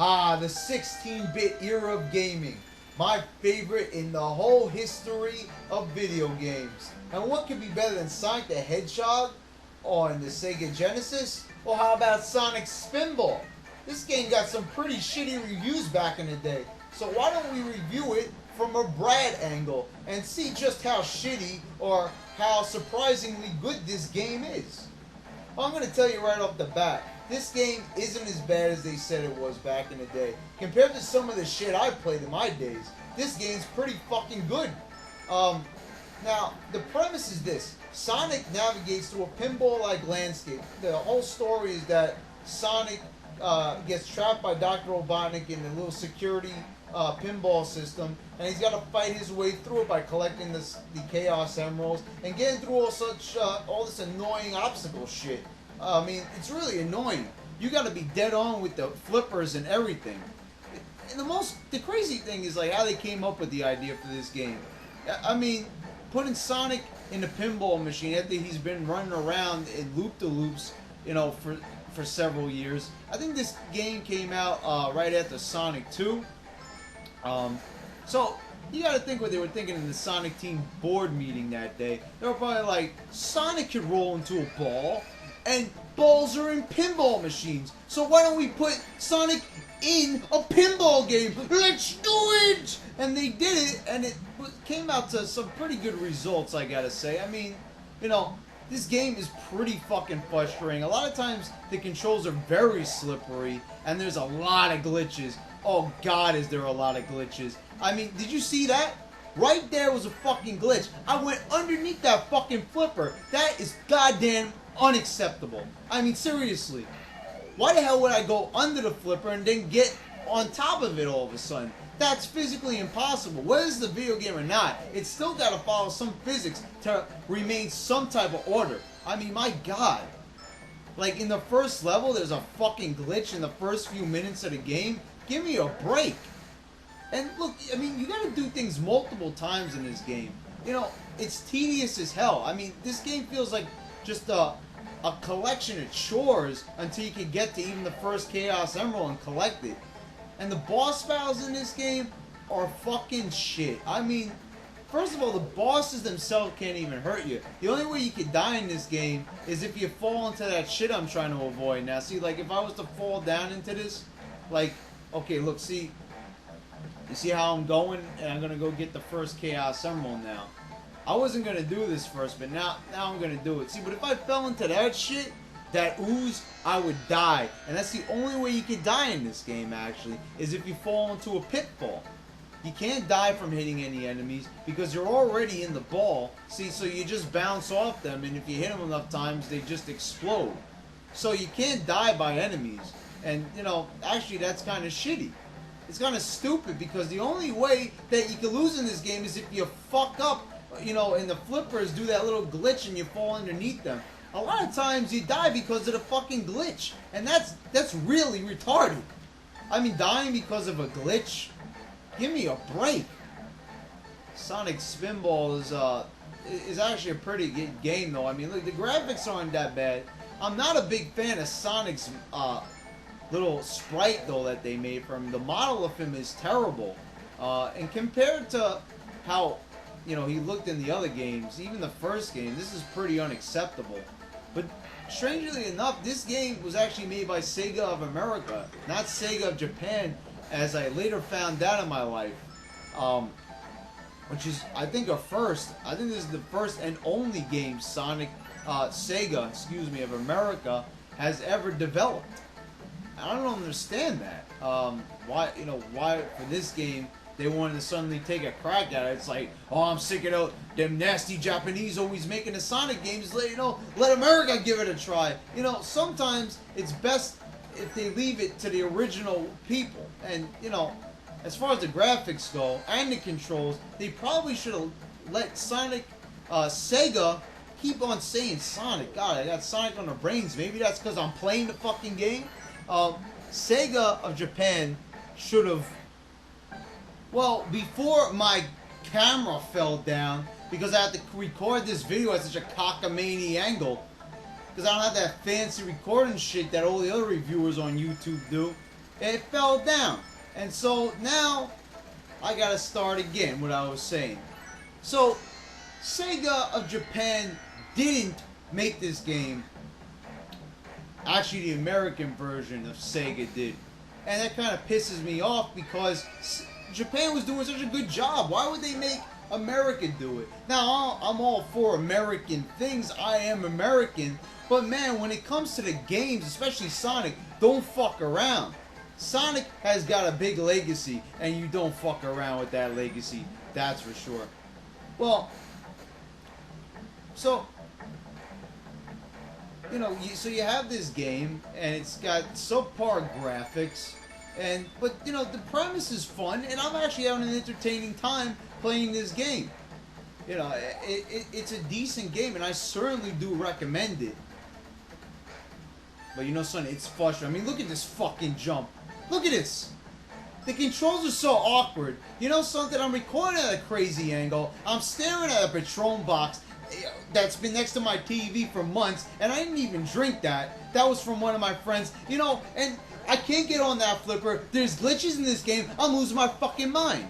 Ah, the 16-bit era of gaming. My favorite in the whole history of video games. And what could be better than Sonic the Hedgehog on the Sega Genesis? Or how about Sonic Spinball? This game got some pretty shitty reviews back in the day. So why don't we review it from a Brad angle and see just how shitty or how surprisingly good this game is. Well, I'm going to tell you right off the bat, this game isn't as bad as they said it was back in the day. Compared to some of the shit I played in my days, this game's pretty fucking good. Now, the premise is this. Sonic navigates through a pinball-like landscape. The whole story is that Sonic gets trapped by Dr. Robotnik in the little security pinball system, and he's got to fight his way through it by collecting the Chaos Emeralds and getting through all this annoying obstacle shit. I mean, it's really annoying. You got to be dead on with the flippers and everything. And the crazy thing is like how they came up with the idea for this game. I mean, putting Sonic in the pinball machine after he's been running around in loop-de-loops, you know, for several years. I think this game came out right after Sonic 2. So you got to think what they were thinking in the Sonic team board meeting that day. They were probably like, Sonic could roll into a ball, and balls are in pinball machines. So why don't we put Sonic in a pinball game? Let's do it! And they did it, and it came out to some pretty good results, I gotta say. I mean, you know, this game is pretty fucking frustrating. A lot of times the controls are very slippery, and there's a lot of glitches. Oh god, is there a lot of glitches. I mean, did you see that? Right there was a fucking glitch. I went underneath that fucking flipper. That is goddamn unacceptable. I mean, seriously. Why the hell would I go under the flipper and then get on top of it all of a sudden? That's physically impossible. Whether it's the video game or not, it's still got to follow some physics to remain some type of order. I mean, my god. Like, in the first level, there's a fucking glitch in the first few minutes of the game. Give me a break. And look, I mean, you gotta do things multiple times in this game. You know, it's tedious as hell. I mean, this game feels like just a collection of chores until you can get to even the first Chaos Emerald and collect it. And the boss battles in this game are fucking shit. I mean, first of all, the bosses themselves can't even hurt you. The only way you can die in this game is if you fall into that shit I'm trying to avoid. Now, see, like, if I was to fall down into this, like, okay, look, see, you see how I'm going? And I'm going to go get the first Chaos Emerald now. I wasn't going to do this first, but now I'm going to do it. See, but if I fell into that shit, that ooze, I would die. And that's the only way you can die in this game, actually, is if you fall into a pitfall. You can't die from hitting any enemies because you're already in the ball. See, so you just bounce off them, and if you hit them enough times, they just explode. So you can't die by enemies. And, you know, actually that's kind of shitty. It's kind of stupid because the only way that you can lose in this game is if you fuck up, you know, and the flippers do that little glitch and you fall underneath them. A lot of times you die because of the fucking glitch. And that's really retarded. I mean, dying because of a glitch? Give me a break. Sonic Spinball is actually a pretty good game, though. I mean, look, the graphics aren't that bad. I'm not a big fan of Sonic's little sprite, though, that they made for him. The model of him is terrible. And compared to how, you know, he looked in the other games, even the first game, this is pretty unacceptable. But strangely enough, this game was actually made by Sega of America, not Sega of Japan, as I later found out in my life. Which is, I think, a first. I think this is the first and only game Sega, excuse me, of America has ever developed. I don't understand that. Why for this game they wanted to suddenly take a crack at it. It's like, oh, I'm sick of them nasty Japanese always making the Sonic games. Let America give it a try. You know, sometimes it's best if they leave it to the original people. And, you know, as far as the graphics go and the controls, they probably should have let Sega keep on saying Sonic. God, I got Sonic on the brains. Maybe that's because I'm playing the fucking game. Sega of Japan should have, well, before my camera fell down, because I had to record this video at such a cockamamie angle, because I don't have that fancy recording shit that all the other reviewers on YouTube do. It fell down. And so now I gotta start again what I was saying. So Sega of Japan didn't make this game. Actually, the American version of Sega did. And that kind of pisses me off because Japan was doing such a good job. Why would they make America do it? Now, I'm all for American things. I am American. But man, when it comes to the games, especially Sonic, don't fuck around. Sonic has got a big legacy, and you don't fuck around with that legacy. That's for sure. Well, so, you know, so you have this game, and it's got subpar graphics, but you know, the premise is fun, and I'm actually having an entertaining time playing this game. You know, it's a decent game, and I certainly do recommend it. But you know, son, it's frustrating. I mean, look at this fucking jump. Look at this. The controls are so awkward. You know something? I'm recording at a crazy angle. I'm staring at a Patron box that's been next to my TV for months, and I didn't even drink that. That was from one of my friends. You know, and I can't get on that flipper. There's glitches in this game. I'm losing my fucking mind.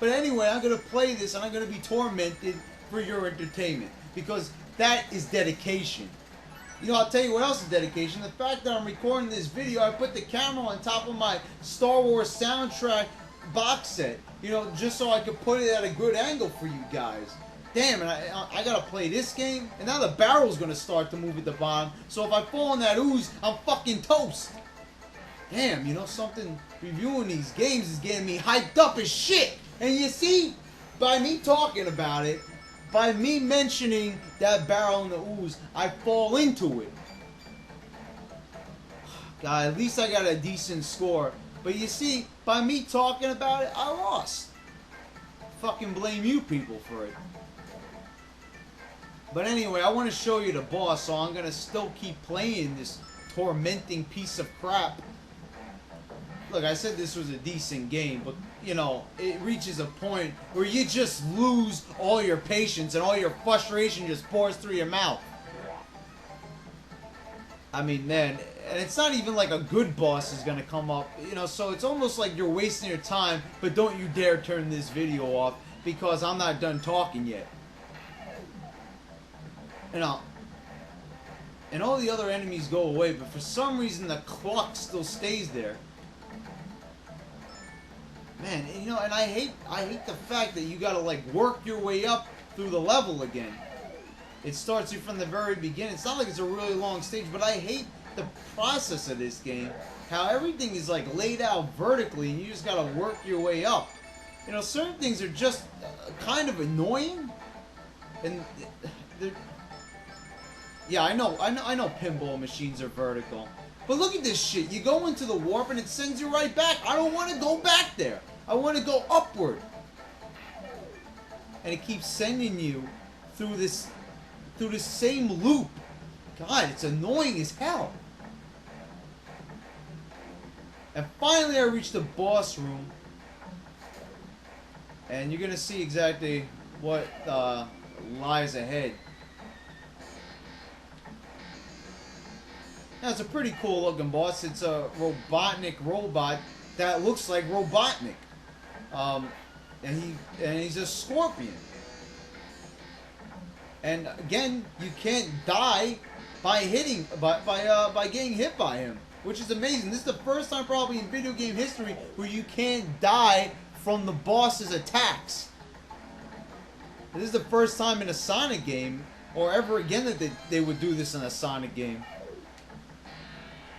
But anyway, I'm going to play this, and I'm going to be tormented for your entertainment. Because that is dedication. You know, I'll tell you what else is dedication. The fact that I'm recording this video, I put the camera on top of my Star Wars soundtrack box set. You know, just so I could put it at a good angle for you guys. Damn, and I gotta play this game. And now the barrel's gonna start to move at the bottom. So if I fall in that ooze, I'm fucking toast. Damn, you know something? Reviewing these games is getting me hyped up as shit. And you see, by me talking about it, by me mentioning that barrel in the ooze, I fall into it. God, at least I got a decent score. But you see, by me talking about it, I lost. Fucking blame you people for it. But anyway, I want to show you the boss, so I'm going to still keep playing this tormenting piece of crap. Look, I said this was a decent game, but, you know, it reaches a point where you just lose all your patience and all your frustration just pours through your mouth. I mean, man, and it's not even like a good boss is going to come up, you know, so it's almost like you're wasting your time, but don't you dare turn this video off because I'm not done talking yet. You know, and all the other enemies go away, but for some reason the clock still stays there. Man, you know, and I hate the fact that you gotta like work your way up through the level again. It starts you from the very beginning. It's not like it's a really long stage, but I hate the process of this game. How everything is like laid out vertically, and you just gotta work your way up. You know, certain things are just kind of annoying, and yeah, I know pinball machines are vertical. But look at this shit. You go into the warp and it sends you right back. I don't want to go back there. I want to go upward. And it keeps sending you through this same loop. God, it's annoying as hell. And finally I reached the boss room. And you're going to see exactly what lies ahead. Now, it's a pretty cool looking boss. It's a Robotnik robot that looks like Robotnik. And he's a scorpion. And again, you can't die by getting hit by him, which is amazing. This is the first time probably in video game history where you can't die from the boss's attacks. This is the first time in a Sonic game, or ever again, that they would do this in a Sonic game.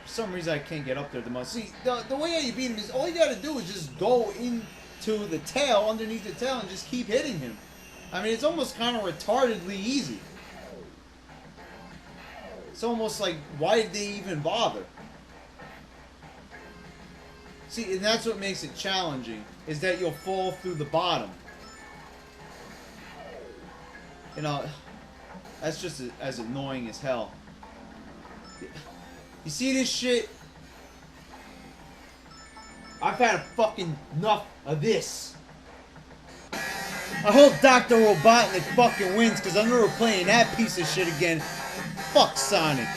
For some reason I can't get up there the most. See, the way you beat him is all you gotta do is just go into the tail, underneath the tail, and just keep hitting him. I mean, it's almost kind of retardedly easy. It's almost like, why did they even bother? See, and that's what makes it challenging, is that you'll fall through the bottom. You know, that's just as annoying as hell. You see this shit? I've had fucking enough of this. I hope Dr. Robotnik fucking wins, because I'm never playing that piece of shit again. Fuck Sonic.